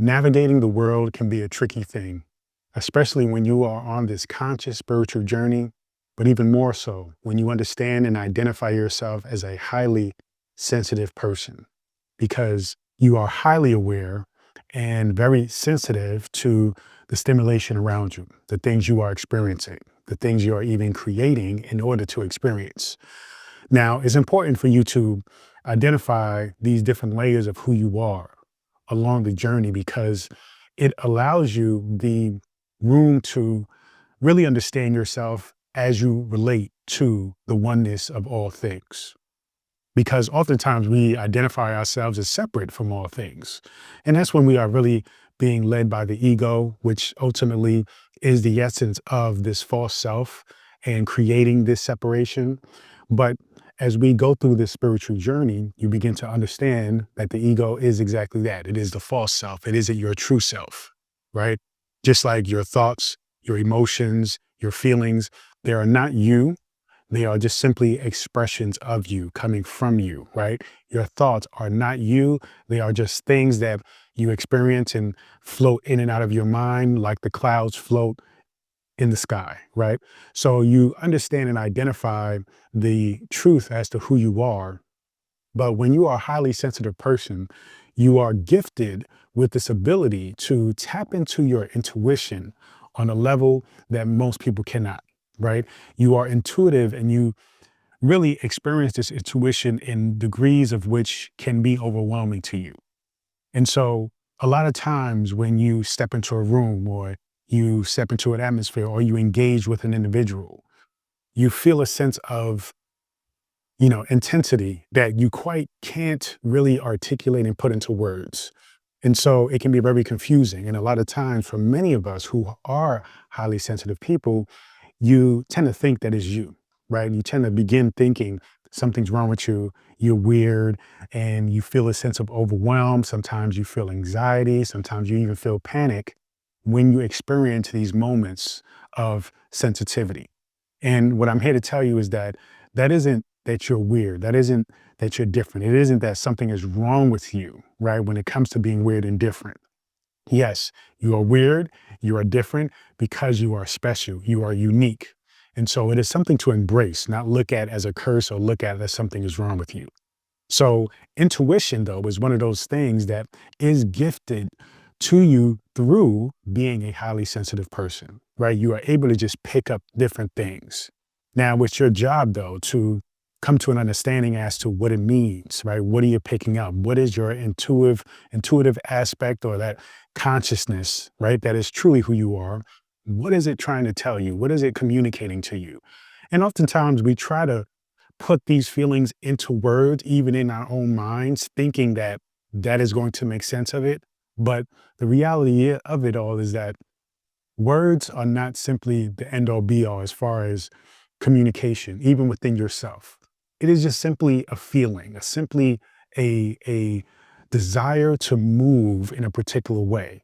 Navigating the world can be a tricky thing, especially when you are on this conscious spiritual journey, but even more so when you understand and identify yourself as a highly sensitive person, because you are highly aware and very sensitive to the stimulation around you, the things you are experiencing, the things you are even creating in order to experience. Now, it's important for you to identify these different layers of who you are along the journey because it allows you the room to really understand yourself as you relate to the oneness of all things. Because oftentimes we identify ourselves as separate from all things. And that's when we are really being led by the ego, which ultimately is the essence of this false self and creating this separation. But as we go through this spiritual journey, you begin to understand that the ego is exactly that. It is the false self. It isn't your true self, right? Just like your thoughts, your emotions, your feelings, they are not you. They are just simply expressions of you coming from you, right? Your thoughts are not you. They are just things that you experience and float in and out of your mind like the clouds float in the sky, right? So you understand and identify the truth as to who you are. But when you are a highly sensitive person, you are gifted with this ability to tap into your intuition on a level that most people cannot, right? You are intuitive and you really experience this intuition in degrees of which can be overwhelming to you. And so a lot of times when you step into a room or you step into an atmosphere or you engage with an individual, you feel a sense of, intensity that you quite can't really articulate and put into words. And so it can be very confusing. And a lot of times for many of us who are highly sensitive people, you tend to think that is you, right? You tend to begin thinking something's wrong with you, you're weird, and you feel a sense of overwhelm. Sometimes you feel anxiety, sometimes you even feel panic when you experience these moments of sensitivity. And what I'm here to tell you is that that isn't that you're weird. That isn't that you're different. It isn't that something is wrong with you, right? When it comes to being weird and different. Yes, you are weird, you are different because you are special, you are unique. And so it is something to embrace, not look at as a curse or look at as something is wrong with you. So intuition, though, is one of those things that is gifted to you through being a highly sensitive person, right? You are able to just pick up different things. Now, it's your job, though, to come to an understanding as to what it means, right? What are you picking up? What is your intuitive aspect or that consciousness, right? That is truly who you are. What is it trying to tell you? What is it communicating to you? And oftentimes we try to put these feelings into words, even in our own minds, thinking that that is going to make sense of it. But the reality of it all is that words are not simply the end all be all as far as communication, even within yourself. It is just simply a feeling, simply a desire to move in a particular way.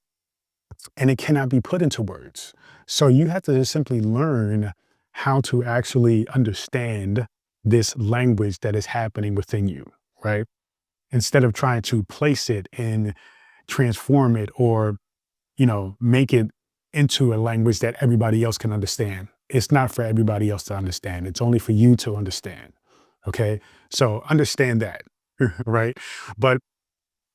And it cannot be put into words. So you have to just simply learn how to actually understand this language that is happening within you, right? Instead of trying to place it and transform it or, make it into a language that everybody else can understand. It's not for everybody else to understand. It's only for you to understand. Okay. So understand that, right? But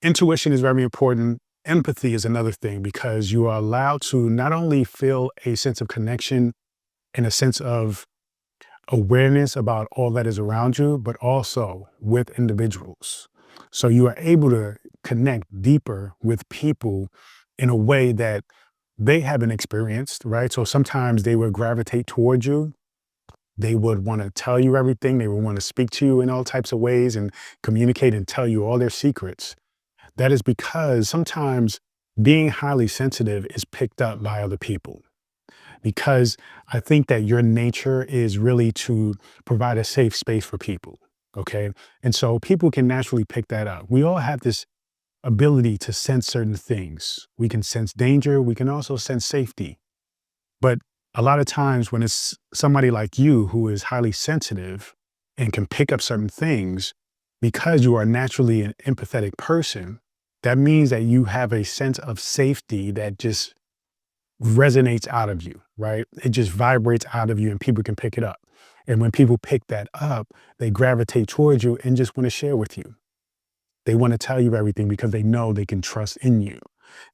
intuition is very important. Empathy is another thing because you are allowed to not only feel a sense of connection and a sense of awareness about all that is around you, but also with individuals. So you are able to connect deeper with people in a way that they haven't experienced, right? So sometimes they would gravitate towards you. They would want to tell you everything. They would want to speak to you in all types of ways and communicate and tell you all their secrets. That is because sometimes being highly sensitive is picked up by other people. Because I think that your nature is really to provide a safe space for people. Okay. And so people can naturally pick that up. We all have this ability to sense certain things. We can sense danger. We can also sense safety. But a lot of times when it's somebody like you who is highly sensitive and can pick up certain things, because you are naturally an empathetic person, That means that you have a sense of safety that just resonates out of you, right? It just vibrates out of you and people can pick it up. And when people pick that up, they gravitate towards you and just want to share with you. They want to tell you everything because they know they can trust in you.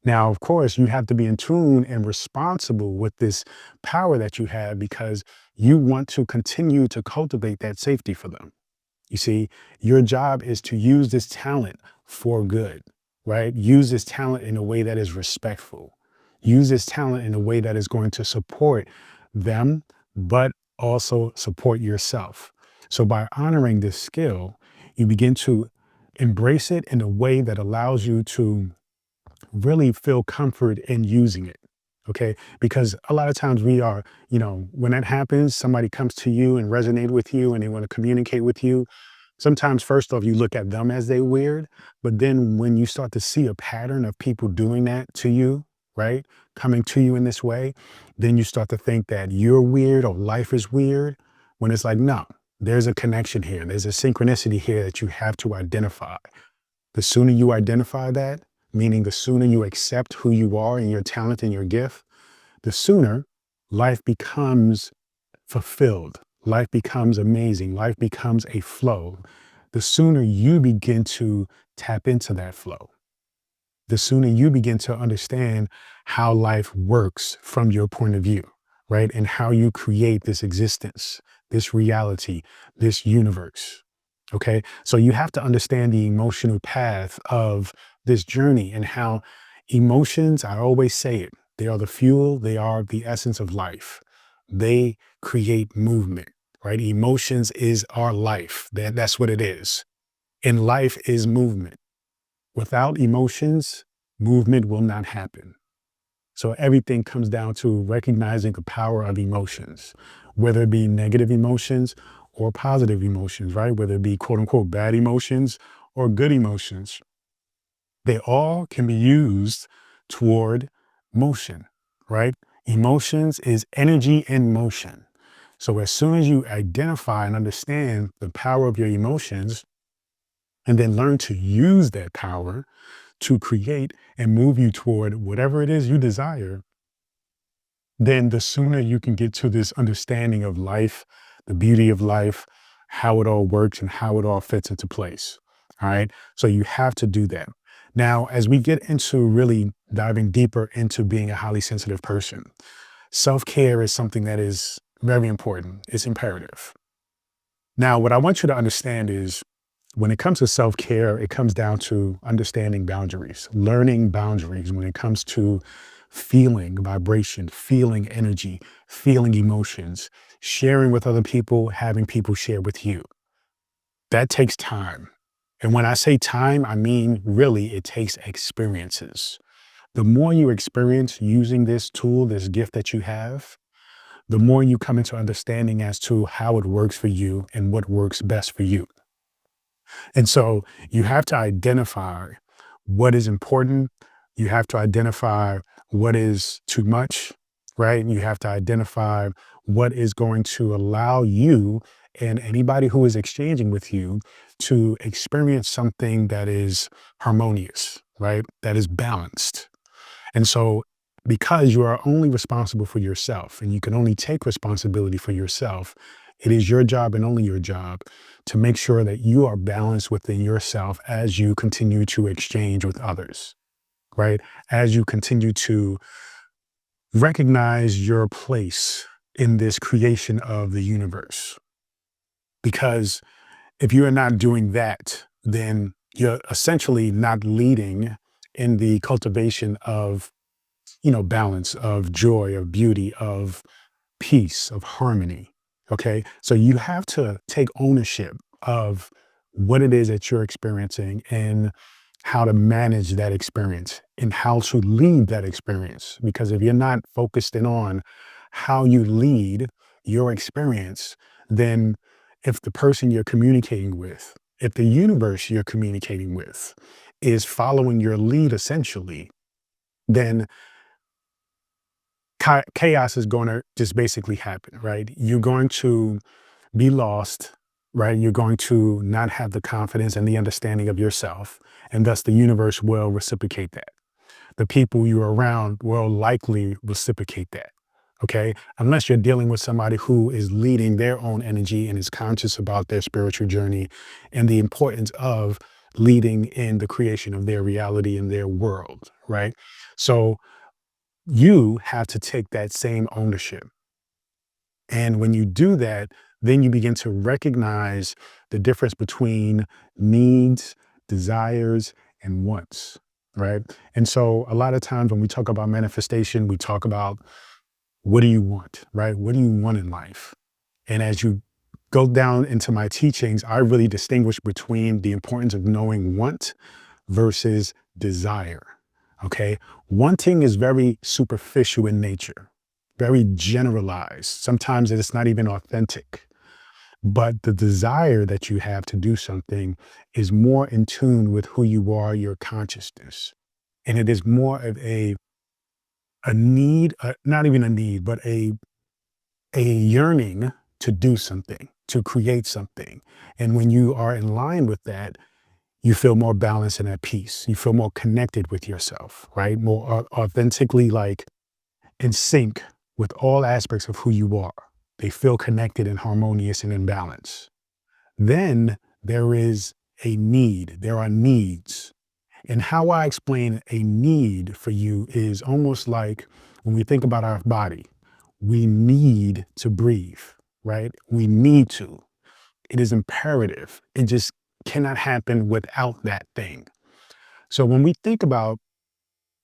Now, of course, you have to be in tune and responsible with this power that you have because you want to continue to cultivate that safety for them. You see, your job is to use this talent for good, right? Use this talent in a way that is respectful. Use this talent in a way that is going to support them, but also support yourself. So by honoring this skill, you begin to embrace it in a way that allows you to really feel comfort in using it. Okay. Because a lot of times we are, when that happens, somebody comes to you and resonate with you and they want to communicate with you. Sometimes, first off, you look at them as they weird, but then when you start to see a pattern of people doing that to you, right, coming to you in this way, then you start to think that you're weird or life is weird. When it's like, no, there's a connection here. There's a synchronicity here that you have to identify. The sooner you identify that, meaning the sooner you accept who you are and your talent and your gift, the sooner life becomes fulfilled. Life becomes amazing. Life becomes a flow. The sooner you begin to tap into that flow, the sooner you begin to understand how life works from your point of view, right? And how you create this existence, this reality, this universe. Okay. So you have to understand the emotional path of this journey and how emotions, I always say it, they are the fuel, they are the essence of life. They create movement, right? Emotions is our life. That's what it is. And life is movement. Without emotions, movement will not happen. So everything comes down to recognizing the power of emotions, whether it be negative emotions or positive emotions, right? Whether it be quote unquote bad emotions or good emotions, they all can be used toward motion, right? Emotions is energy in motion. So as soon as you identify and understand the power of your emotions and then learn to use that power to create and move you toward whatever it is you desire, then the sooner you can get to this understanding of life, the beauty of life, how it all works and how it all fits into place. All right. So you have to do that. Now, as we get into really diving deeper into being a highly sensitive person, self-care is something that is very important. It's imperative. Now, what I want you to understand is when it comes to self-care, it comes down to understanding boundaries, learning boundaries when it comes to feeling vibration, feeling energy, feeling emotions, sharing with other people, having people share with you. That takes time. And when I say time, I mean really it takes experiences. The more you experience using this tool, this gift that you have, the more you come into understanding as to how it works for you and what works best for you. And so you have to identify what is important. You have to identify what is too much, right? You have to identify what is going to allow you and anybody who is exchanging with you to experience something that is harmonious, right? That is balanced. And so, because you are only responsible for yourself and you can only take responsibility for yourself, it is your job and only your job to make sure that you are balanced within yourself as you continue to exchange with others, right? As you continue to recognize your place in this creation of the universe. Because if you are not doing that, then you're essentially not leading in the cultivation of balance, of joy, of beauty, of peace, of harmony. Okay. So you have to take ownership of what it is that you're experiencing and how to manage that experience and how to lead that experience. Because if you're not focused in on how you lead your experience, then if the person you're communicating with, if the universe you're communicating with is following your lead essentially, then chaos is going to just basically happen, right? You're going to be lost, right? You're going to not have the confidence and the understanding of yourself, and thus the universe will reciprocate that. The people you're around will likely reciprocate that. Okay. Unless you're dealing with somebody who is leading their own energy and is conscious about their spiritual journey and the importance of leading in the creation of their reality in their world. Right. So you have to take that same ownership. And when you do that, then you begin to recognize the difference between needs, desires, and wants, right? And so a lot of times when we talk about manifestation, we talk about what do you want, right? What do you want in life? And as you go down into my teachings, I really distinguish between the importance of knowing want versus desire. Okay. Wanting is very superficial in nature, very generalized. Sometimes it's not even authentic. But the desire that you have to do something is more in tune with who you are, your consciousness. And it is more of a need, not even a need, but a yearning to do something, to create something. And when you are in line with that, you feel more balanced and at peace. You feel more connected with yourself, right? More authentically like in sync with all aspects of who you are. They feel connected and harmonious and in balance. Then there is a need. There are needs. And how I explain a need for you is almost like when we think about our body, we need to breathe, right? We need to. It is imperative. It just cannot happen without that thing. So when we think about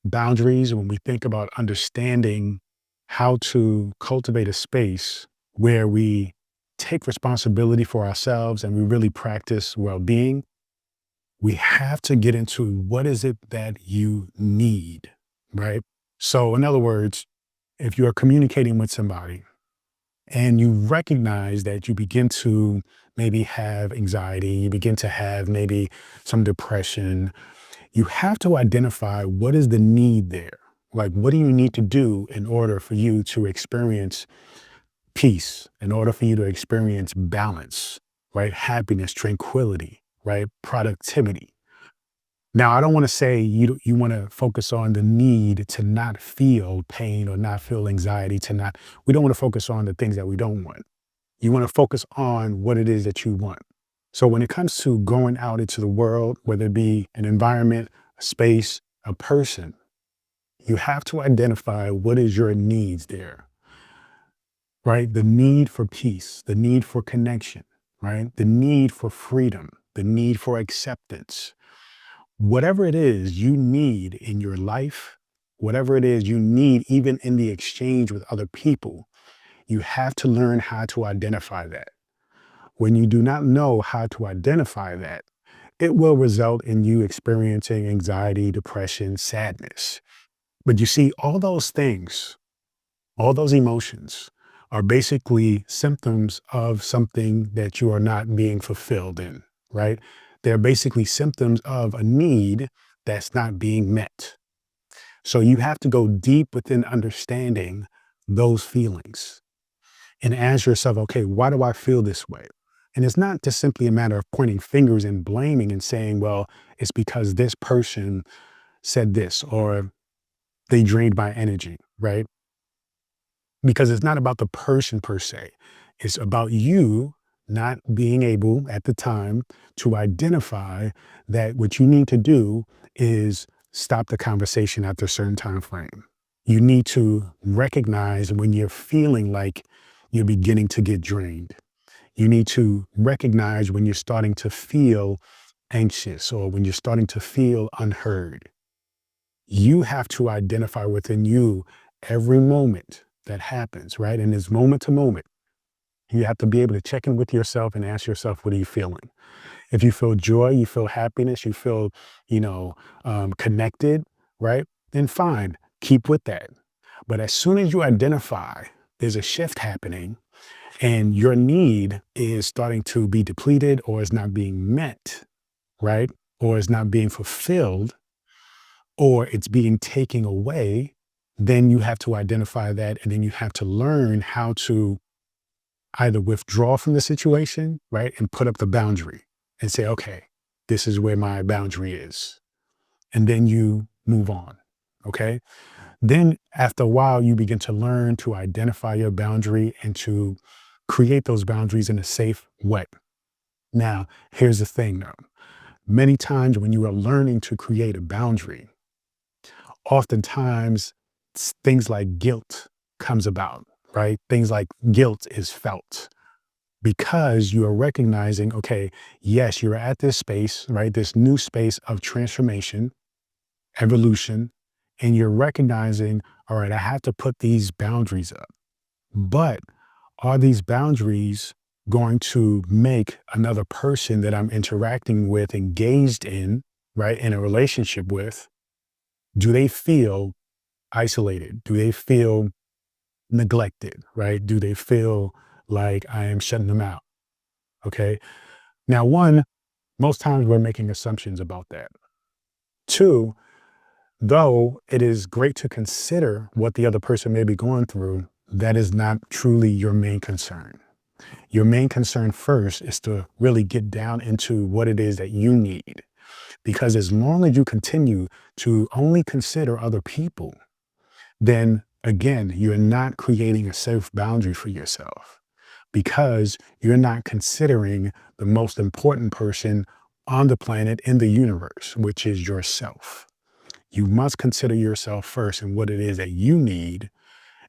boundaries, when we think about understanding how to cultivate a space where we take responsibility for ourselves and we really practice well-being, we have to get into what is it that you need, right? So in other words, if you're communicating with somebody and you recognize that you begin to maybe have anxiety, you begin to have maybe some depression, you have to identify what is the need there. Like, what do you need to do in order for you to experience peace, in order for you to experience balance, right? Happiness, tranquility, right? Productivity. Now, I don't want to say you want to focus on the need to not feel pain or not feel anxiety, we don't want to focus on the things that we don't want. You want to focus on what it is that you want. So when it comes to going out into the world, whether it be an environment, a space, a person, you have to identify what is your needs there, right? The need for peace, the need for connection, right? The need for freedom, the need for acceptance. Whatever it is you need in your life, whatever it is you need, even in the exchange with other people, you have to learn how to identify that. When you do not know how to identify that, it will result in you experiencing anxiety, depression, sadness. But you see, all those things, all those emotions are basically symptoms of something that you are not being fulfilled in, right? They're basically symptoms of a need that's not being met. So you have to go deep within understanding those feelings and ask yourself, okay, why do I feel this way? And it's not just simply a matter of pointing fingers and blaming and saying, well, it's because this person said this or they drained my energy, right? Because it's not about the person per se. It's about you not being able at the time to identify that what you need to do is stop the conversation after a certain time frame. You need to recognize when you're feeling like you're beginning to get drained. You need to recognize when you're starting to feel anxious or when you're starting to feel unheard. You have to identify within you every moment that happens, right? And it's moment to moment. You have to be able to check in with yourself and ask yourself, what are you feeling? If you feel joy, you feel happiness, you feel, connected, right? Then fine, keep with that. But as soon as you identify there's a shift happening and your need is starting to be depleted or is not being met, right? Or is not being fulfilled, or it's being taken away, then you have to identify that and then you have to learn how to either withdraw from the situation, right, and put up the boundary and say, okay, this is where my boundary is. And then you move on. Okay. Then after a while, you begin to learn to identify your boundary and to create those boundaries in a safe way. Now, here's the thing though. Many times when you are learning to create a boundary, oftentimes things like guilt comes about, right? Things like guilt is felt because you are recognizing, okay, yes, you're at this space, right? This new space of transformation, evolution, and you're recognizing, all right, I have to put these boundaries up. But are these boundaries going to make another person that I'm interacting with, engaged in, right, in a relationship with, do they feel isolated? Do they feel neglected, right? Do they feel like I am shutting them out? Okay. Now, one, most times we're making assumptions about that. Two, though it is great to consider what the other person may be going through, that is not truly your main concern. Your main concern first is to really get down into what it is that you need. Because as long as you continue to only consider other people, then again, you're not creating a safe boundary for yourself because you're not considering the most important person on the planet in the universe, which is yourself. You must consider yourself first and what it is that you need.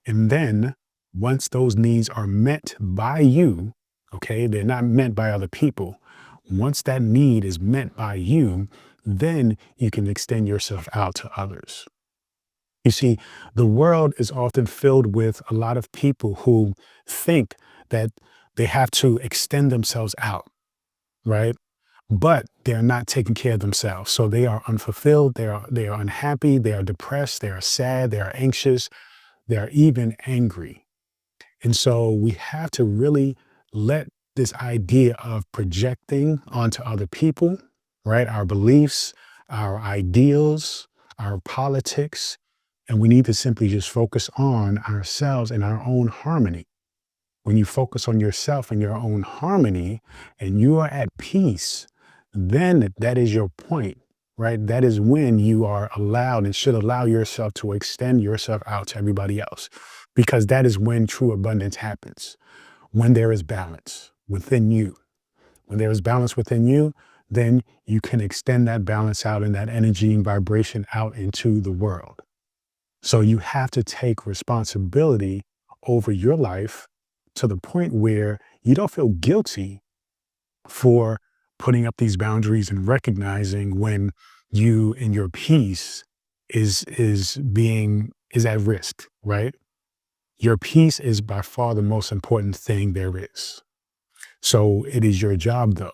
And then once those needs are met by you, okay, they're not met by other people. Once that need is met by you, then you can extend yourself out to others. You see, the world is often filled with a lot of people who think that they have to extend themselves out, right? But they're not taking care of themselves. So they are unfulfilled, they are unhappy, they are depressed, they are sad, they are anxious, they are even angry. And so we have to really let this idea of projecting onto other people, right? Our beliefs, our ideals, our politics, and we need to simply just focus on ourselves and our own harmony. When you focus on yourself and your own harmony and you are at peace, then that is your point, right? That is when you are allowed and should allow yourself to extend yourself out to everybody else, because that is when true abundance happens, when there is balance within you. When there is balance within you, then you can extend that balance out and that energy and vibration out into the world. So you have to take responsibility over your life to the point where you don't feel guilty for putting up these boundaries and recognizing when you and your peace is at risk, right? Your peace is by far the most important thing there is. So it is your job though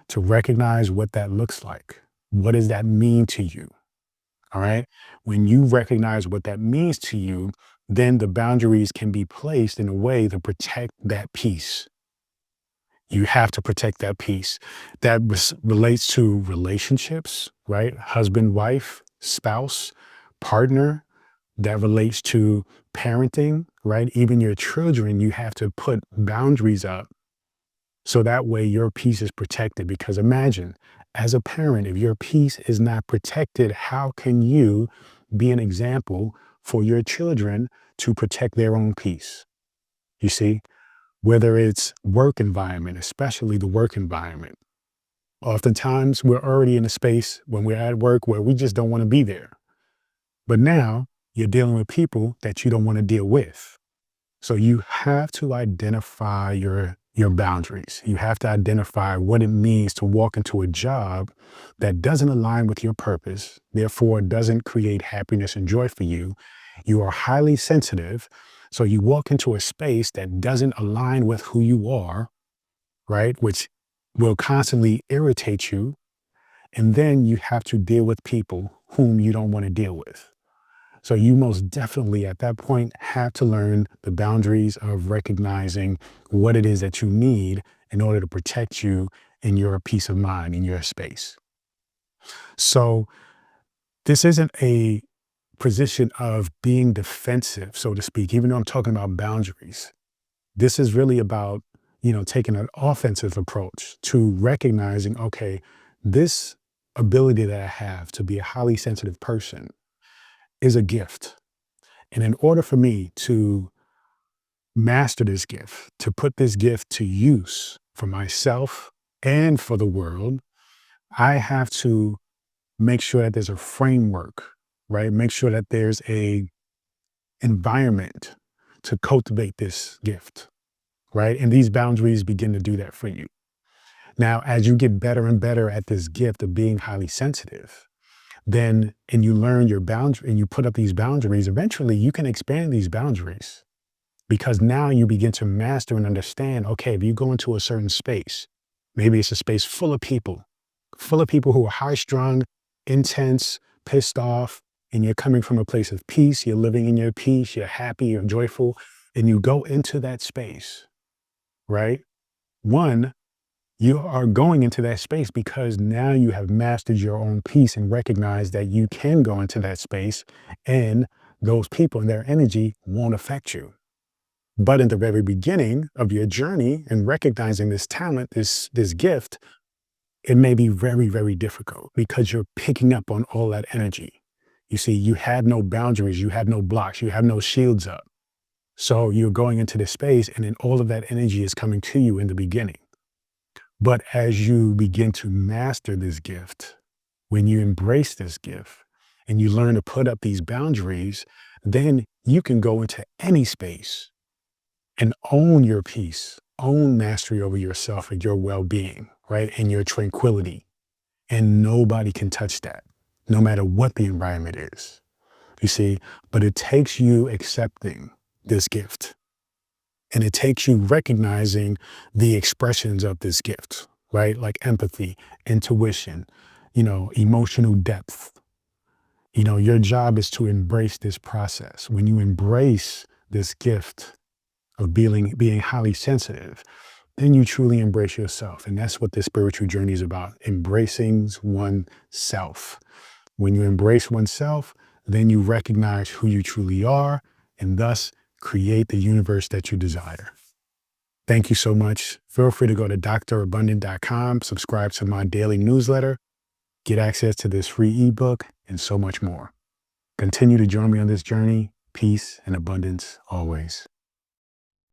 to recognize what that looks like. What does that mean to you? All right. When you recognize what that means to you, then the boundaries can be placed in a way to protect that peace. You have to protect that peace. That relates to relationships, right? Husband, wife, spouse, partner. That relates to parenting, right? Even your children, you have to put boundaries up so that way your peace is protected. Because imagine, as a parent, if your peace is not protected, how can you be an example for your children to protect their own peace? You see, whether it's work environment, especially the work environment. Oftentimes we're already in a space when we're at work where we just don't want to be there. But now you're dealing with people that you don't want to deal with. So you have to identify your boundaries. You have to identify what it means to walk into a job that doesn't align with your purpose, therefore doesn't create happiness and joy for you. You are highly sensitive. So you walk into a space that doesn't align with who you are, right? Which will constantly irritate you. And then you have to deal with people whom you don't want to deal with. So you most definitely at that point have to learn the boundaries of recognizing what it is that you need in order to protect you in your peace of mind, in your space. So this isn't a position of being defensive, so to speak, even though I'm talking about boundaries. This is really about taking an offensive approach to recognizing, okay, this ability that I have to be a highly sensitive person is a gift. And in order for me to master this gift, to put this gift to use for myself and for the world, I have to make sure that there's a framework, right? Make sure that there's a environment to cultivate this gift, right? And these boundaries begin to do that for you. Now, as you get better and better at this gift of being highly sensitive, then, and you learn your boundary and you put up these boundaries, eventually you can expand these boundaries because now you begin to master and understand, okay, if you go into a certain space, maybe it's a space full of people who are high strung, intense, pissed off, and you're coming from a place of peace, you're living in your peace, you're happy, you're joyful, and you go into that space, right? One, you are going into that space because now you have mastered your own peace and recognize that you can go into that space and those people and their energy won't affect you. But in the very beginning of your journey and recognizing this talent, this gift, it may be very, very difficult because you're picking up on all that energy. You see, you had no boundaries, you had no blocks, you have no shields up. So you're going into this space and then all of that energy is coming to you in the beginning. But as you begin to master this gift, when you embrace this gift and you learn to put up these boundaries, then you can go into any space and own your peace, own mastery over yourself and your well-being, right? And your tranquility. And nobody can touch that, no matter what the environment is. You see, but it takes you accepting this gift. And it takes you recognizing the expressions of this gift, right? Like empathy, intuition, emotional depth. Your job is to embrace this process. When you embrace this gift of being highly sensitive, then you truly embrace yourself. And that's what this spiritual journey is about, embracing oneself. When you embrace oneself, then you recognize who you truly are and thus create the universe that you desire. Thank you so much. Feel free to go to drabundant.com, subscribe to my daily newsletter, get access to this free ebook, and so much more. Continue to join me on this journey. Peace and abundance always.